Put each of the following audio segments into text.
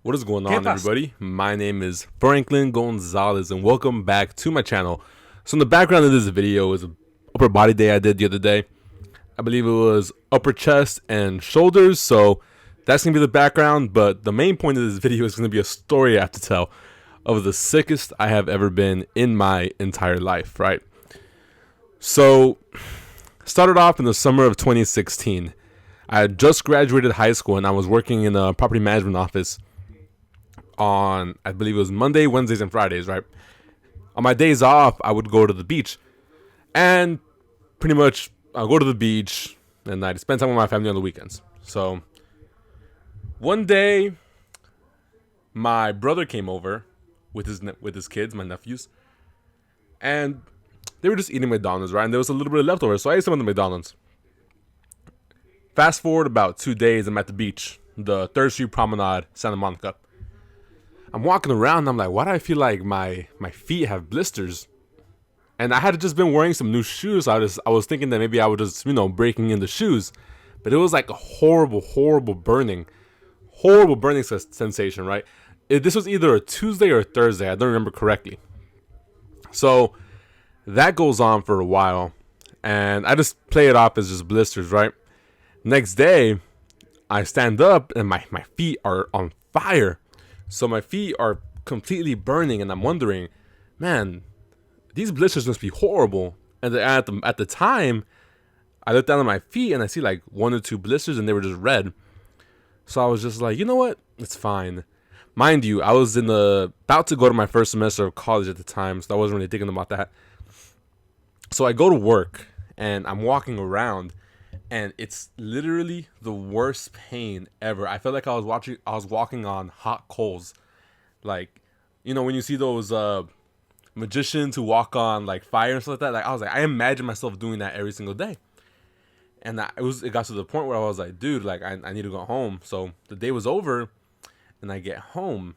What is going ¿Qué on, pasa? everybody? My name is Franklin Gonzalez, and welcome back to my channel. So in the background of this video is an upper body day I did the other day. I believe it was upper chest and shoulders, so that's going to be the background, but the main point of this video is going to be a story I have to tell of the sickest I have ever been in my entire life, right? So, started off in the summer of 2016. I had just graduated high school and I was working in a property management office on, I believe it was Monday, Wednesdays, and Fridays, right? On my days off, I would go to the beach. And pretty much, I'll go to the beach and I'd spend time with my family on the weekends. So, one day, my brother came over with his kids, my nephews, and they were just eating McDonald's, right? And there was a little bit of leftovers, so I ate some of the McDonald's. Fast forward about 2 days, I'm at the beach, the 3rd Street Promenade, Santa Monica. I'm walking around and I'm like, why do I feel like my feet have blisters? And I had just been wearing some new shoes. So I was thinking that maybe I was just, breaking in the shoes. But it was like a horrible burning sensation, right? This was either a Tuesday or a Thursday. I don't remember correctly. So that goes on for a while. And I just play it off as just blisters, right? Next day, I stand up and my feet are on fire. So my feet are completely burning, and I'm wondering, man, these blisters must be horrible. And at the time, I look down at my feet and I see like 1 or 2 blisters, and they were just red. So I was just like, you know what? It's fine. Mind you, I was about to go to my first semester of college at the time, so I wasn't really thinking about that. So I go to work and I'm walking around, and it's literally the worst pain ever. I felt like I was walking on hot coals. Like, when you see those magicians who walk on like fire and stuff like that, like I imagine myself doing that every single day. And it got to the point where I was like, dude, like I need to go home. So the day was over and I get home.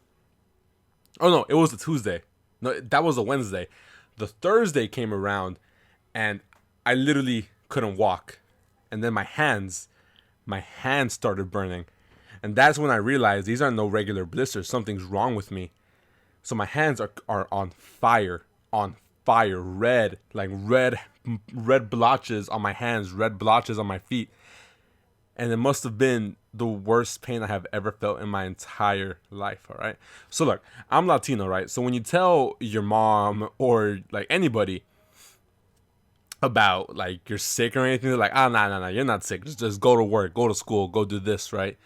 Oh no, it was a Tuesday. No, that was a Wednesday. The Thursday came around and I literally couldn't walk. And then my hands started burning. And that's when I realized these are no regular blisters. Something's wrong with me. So my hands are on fire, red, like red blotches on my hands, red blotches on my feet. And it must have been the worst pain I have ever felt in my entire life, all right? So look, I'm Latino, right? So when you tell your mom or like anybody about like you're sick or anything, they're like, nah, you're not sick. Just go to work, go to school, go do this, right?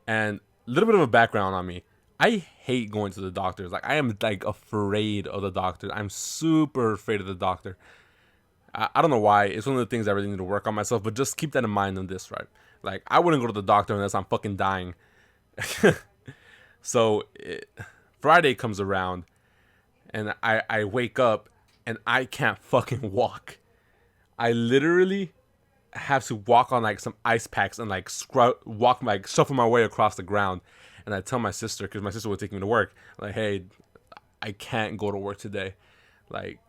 And a little bit of a background on me. I hate going to the doctors. Like I am like afraid of the doctor. I'm super afraid of the doctor. I don't know why. It's one of the things I really need to work on myself, but just keep that in mind on this, right? Like I wouldn't go to the doctor unless I'm fucking dying. So Friday comes around and I wake up and I can't fucking walk. I literally have to walk on like some ice packs and like shuffle my way across the ground. And I tell my sister, because my sister would take me to work, like, hey, I can't go to work today. Like,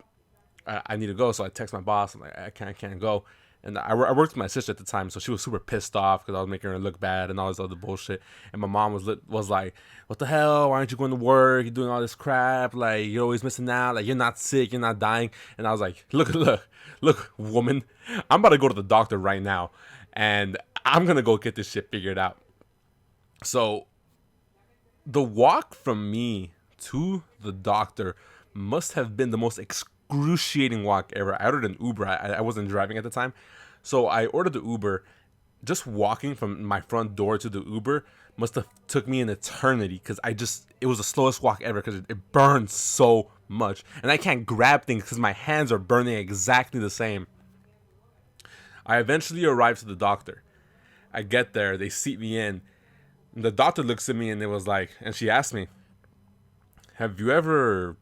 I need to go. So I text my boss. I'm like, I can't go. And I worked with my sister at the time, so she was super pissed off because I was making her look bad and all this other bullshit. And my mom was like, what the hell? Why aren't you going to work? You're doing all this crap. Like, you're always missing out. Like, you're not sick. You're not dying. And I was like, look, woman. I'm about to go to the doctor right now. And I'm going to go get this shit figured out. So the walk from me to the doctor must have been the most excruciating walk ever. I ordered an Uber. I wasn't driving at the time. So I ordered the Uber. Just walking from my front door to the Uber must have took me an eternity because it was the slowest walk ever because it burned so much. And I can't grab things because my hands are burning exactly the same. I eventually arrived to the doctor. I get there. They seat me in. The doctor looks at me and and she asked me, have you ever,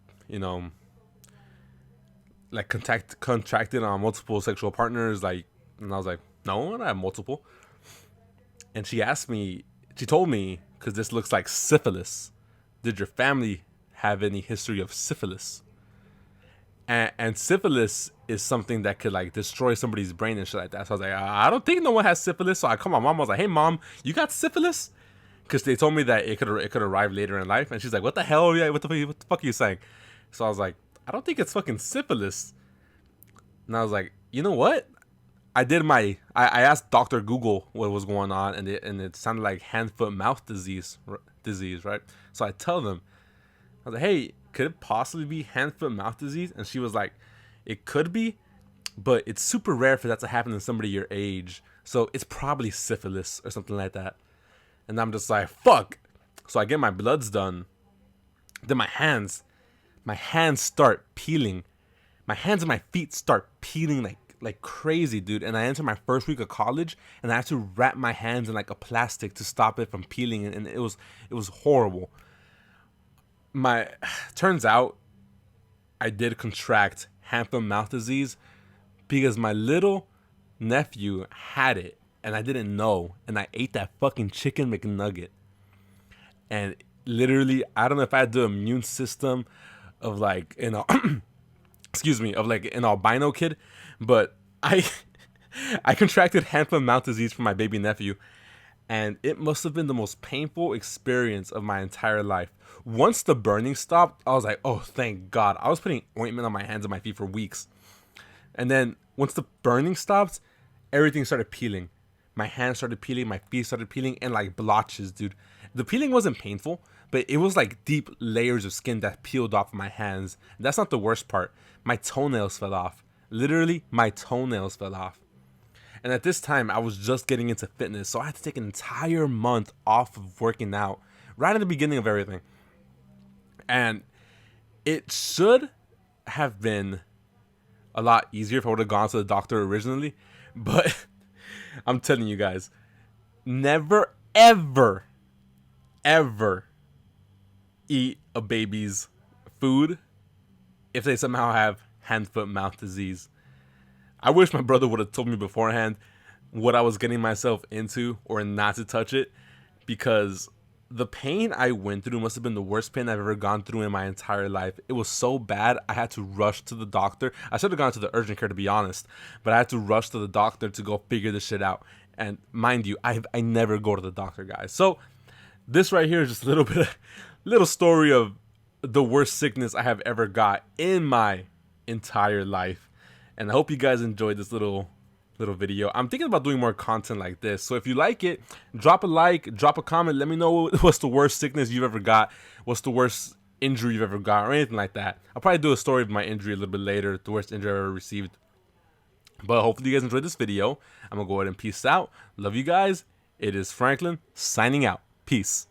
like contracted on multiple sexual partners? Like, and I was like, no, I don't have multiple. And she told me, because this looks like syphilis, did your family have any history of syphilis? And syphilis is something that could like destroy somebody's brain and shit like that. So I was like, I don't think no one has syphilis. So I called my mom. I was like, hey mom, you got syphilis? because they told me that it could arrive later in life, and she's like, "What the hell? Yeah, what the fuck are you saying?" So I was like, "I don't think it's fucking syphilis." And I was like, "You know what?" I asked Doctor Google what was going on, and it sounded like hand foot mouth disease, right? So I tell them, I was like, "Hey, could it possibly be hand foot mouth disease?" And she was like, "It could be, but it's super rare for that to happen in somebody your age. So it's probably syphilis or something like that." And I'm just like, fuck. So I get my bloods done. Then my hands start peeling. My hands and my feet start peeling like crazy, dude. And I enter my first week of college, and I have to wrap my hands in like a plastic to stop it from peeling, and it was horrible. My turns out I did contract hand foot mouth disease because my little nephew had it and I didn't know, and I ate that fucking chicken McNugget, and literally I don't know if I had the immune system of like excuse me, of like an albino kid, but I I contracted hand foot mouth disease from my baby nephew, and it must have been the most painful experience of my entire life. Once the burning stopped, I was like, oh, thank God. I was putting ointment on my hands and my feet for weeks. And then once the burning stopped, everything started peeling. My hands started peeling, my feet started peeling, and like blotches, dude. The peeling wasn't painful, but it was like deep layers of skin that peeled off my hands. And that's not the worst part. My toenails fell off. Literally, my toenails fell off. And at this time, I was just getting into fitness, so I had to take an entire month off of working out right at the beginning of everything. And it should have been a lot easier if I would have gone to the doctor originally, but I'm telling you guys, never, ever, ever eat a baby's food if they somehow have hand, foot, mouth disease. I wish my brother would have told me beforehand what I was getting myself into or not to touch it, because the pain I went through must have been the worst pain I've ever gone through in my entire life. It was so bad, I had to rush to the doctor. I should have gone to the urgent care, to be honest, but I had to rush to the doctor to go figure this shit out. And mind you, I never go to the doctor, guys. So this right here is just a little story of the worst sickness I have ever got in my entire life. And I hope you guys enjoyed this little video. I'm thinking about doing more content like this. So if you like it, drop a like, drop a comment. Let me know what's the worst sickness you've ever got. What's the worst injury you've ever got, or anything like that. I'll probably do a story of my injury a little bit later, the worst injury I ever received. But hopefully you guys enjoyed this video. I'm going to go ahead and peace out. Love you guys. It is Franklin signing out. Peace.